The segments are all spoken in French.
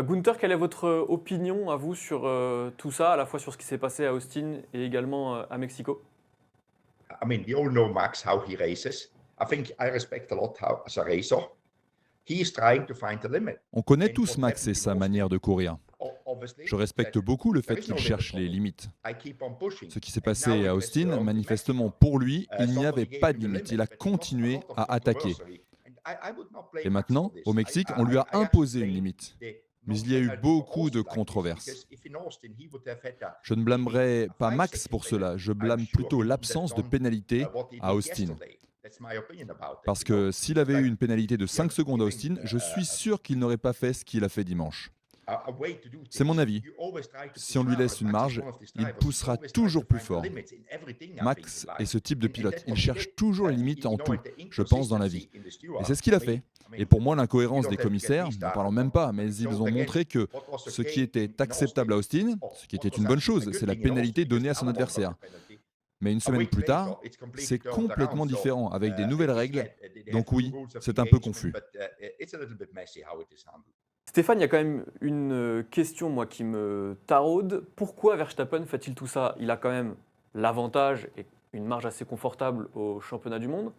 Gunther, quelle est votre opinion à vous sur tout ça, à la fois sur ce qui s'est passé à Austin et également à Mexico? I mean, we all know Max, how he races. I think I respect a lot how, as a racer, he is trying to find the limit. On connaît And tous what Max happened et with sa manière Austin, de courir. Je obviously, he said, respecte beaucoup le there fait is qu'il no limit cherche for les me. limites. I keep on pushing. Ce qui s'est And now passé he à just Austin, learned in manifestement Mexico, pour lui, il n'y somebody avait gave pas him de the limite. limit, Il a but it was a continué lot of à attaquer. controversy. And I would not blame Et Max for maintenant, this. au Mexique, on lui a I actually imposé une blame limite. the Mais il y a eu non-penalty for beaucoup de Austin like this, controverses. because if in Austin he would have had Je ne maybe blâmerai a pas Max 5 second pour limit, cela, je I'm blâme sure plutôt he wouldn't have l'absence de done pénalité what he à did Austin. yesterday. That's my opinion about it, Parce que s'il It's avait eu like une pénalité de 5 secondes à giving Austin, je suis sûr qu'il n'aurait pas fait ce qu'il a fait dimanche. a way to do C'est mon things. avis. You always try to Si push on lui harder. laisse une Max is marge, one of these il drivers. He poussera always tries toujours to plus find the fort. limits in everything, I think, Max in est life. ce type de And pilote. that's Il what he cherche did. toujours les limites en You know, tout, and the je pense, dans la vie. inconsistency in the Et stewards. c'est ce qu'il a I mean, fait. I mean, Et pour moi, you l'incohérence don't des have to get commissaires, me n'en started parlons même on pas, mais ils so ont again, montré que what was ce qui okay était in acceptable à Austin, Austin, ce qui était what une was bonne a chose, good c'est la thing in Austin, pénalité because donnée à son now one got adversaire. the penalty. Mais une A semaine week plus later, tard, it's completely c'est turned around. complètement So différent, avec des nouvelles règles. they have Donc new oui, rules of c'est un peu engagement, confus. but it's a little bit messy how it is handled. Stéphane, il y a quand même une question, moi, qui me taraude. Pourquoi Verstappen fait-il tout ça? Il a quand même l'avantage et une marge assez confortable au championnat du monde.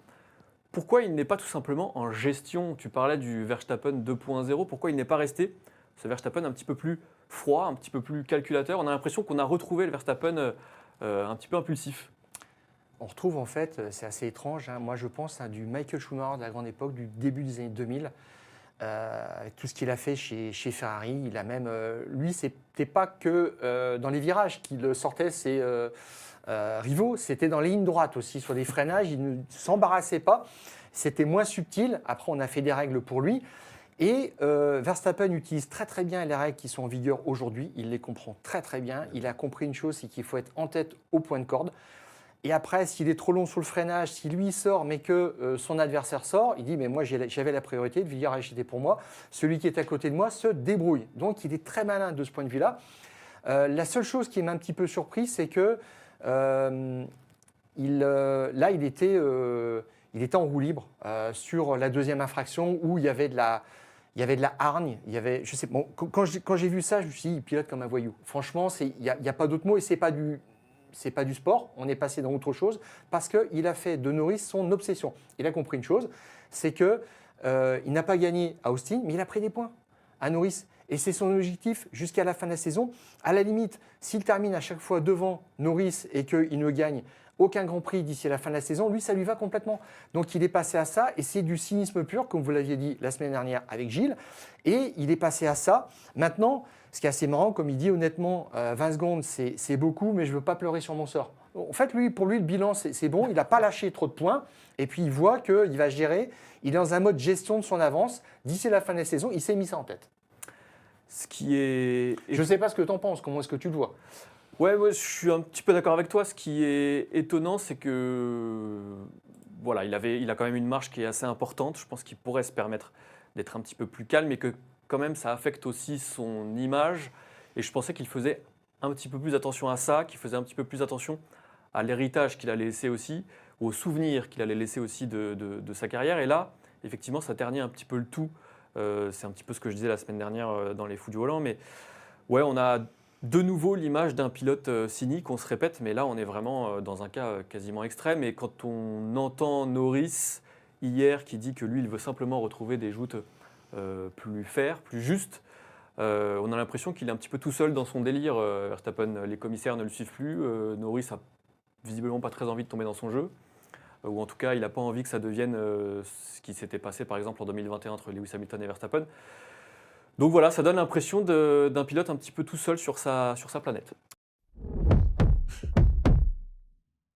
Pourquoi il n'est pas tout simplement en gestion? Tu parlais du Verstappen 2.0. Pourquoi il n'est pas resté ce Verstappen un petit peu plus froid, un petit peu plus calculateur? On a l'impression qu'on a retrouvé le Verstappen un petit peu impulsif. On retrouve en fait, c'est assez étrange, hein, moi je pense à du Michael Schumacher de la grande époque, du début des années 2000, avec tout ce qu'il a fait chez Ferrari. Il a même, lui, c'était pas que dans les virages qu'il sortait ses rivaux, c'était dans les lignes droites aussi, sur des freinages, il ne s'embarrassait pas, c'était moins subtil. Après, on a fait des règles pour lui. Et Verstappen utilise très très bien les règles qui sont en vigueur aujourd'hui, il les comprend très très bien, il a compris une chose, c'est qu'il faut être en tête au point de corde. Et après, s'il est trop long sur le freinage, si lui sort mais que son adversaire sort, il dit mais moi j'avais la priorité, le virage était pour moi, celui qui est à côté de moi se débrouille. Donc il est très malin de ce point de vue-là. La seule chose qui m'a un petit peu surpris, c'est que là il était en roue libre sur la deuxième infraction où il y avait de la hargne, je sais, bon, quand j'ai vu ça, je me suis dit, il pilote comme un voyou. Franchement, il n'y a pas d'autre mot et c'est pas du sport, on est passé dans autre chose parce qu'il a fait de Norris son obsession. Il a compris une chose, c'est qu'il n'a pas gagné à Austin, mais il a pris des points à Norris. Et c'est son objectif jusqu'à la fin de la saison. À la limite, s'il termine à chaque fois devant Norris et qu'il ne gagne aucun Grand Prix d'ici à la fin de la saison, lui, ça lui va complètement. Donc il est passé à ça et c'est du cynisme pur, comme vous l'aviez dit la semaine dernière avec Gilles. Et il est passé à ça. Maintenant, ce qui est assez marrant, comme il dit honnêtement, 20 secondes, c'est beaucoup, mais je ne veux pas pleurer sur mon sort. En fait, pour lui, le bilan, c'est bon. Il n'a pas lâché trop de points. Et puis, il voit qu'il va gérer. Il est dans un mode gestion de son avance. D'ici la fin de la saison, il s'est mis ça en tête. Ce qui est... Je ne sais pas ce que tu en penses. Comment est-ce que tu le vois? Ouais, je suis un petit peu d'accord avec toi. Ce qui est étonnant, c'est que voilà, il a quand même une marge qui est assez importante. Je pense qu'il pourrait se permettre d'être un petit peu plus calme et que quand même ça affecte aussi son image. Et je pensais qu'il faisait un petit peu plus attention à ça, qu'il faisait un petit peu plus attention à l'héritage qu'il allait laisser aussi, aux souvenirs qu'il allait laisser aussi de sa carrière. Et là, effectivement, ça ternit un petit peu le tout. C'est un petit peu ce que je disais la semaine dernière dans les fous du volant. Mais ouais, on a de nouveau l'image d'un pilote cynique, on se répète, mais là on est vraiment dans un cas quasiment extrême. Et quand on entend Norris hier qui dit que lui il veut simplement retrouver des joutes plus fair, plus justes, on a l'impression qu'il est un petit peu tout seul dans son délire. Verstappen, les commissaires ne le suivent plus, Norris a visiblement pas très envie de tomber dans son jeu, ou en tout cas il n'a pas envie que ça devienne ce qui s'était passé par exemple en 2021 entre Lewis Hamilton et Verstappen. Donc voilà, ça donne l'impression d'un pilote un petit peu tout seul sur sa planète.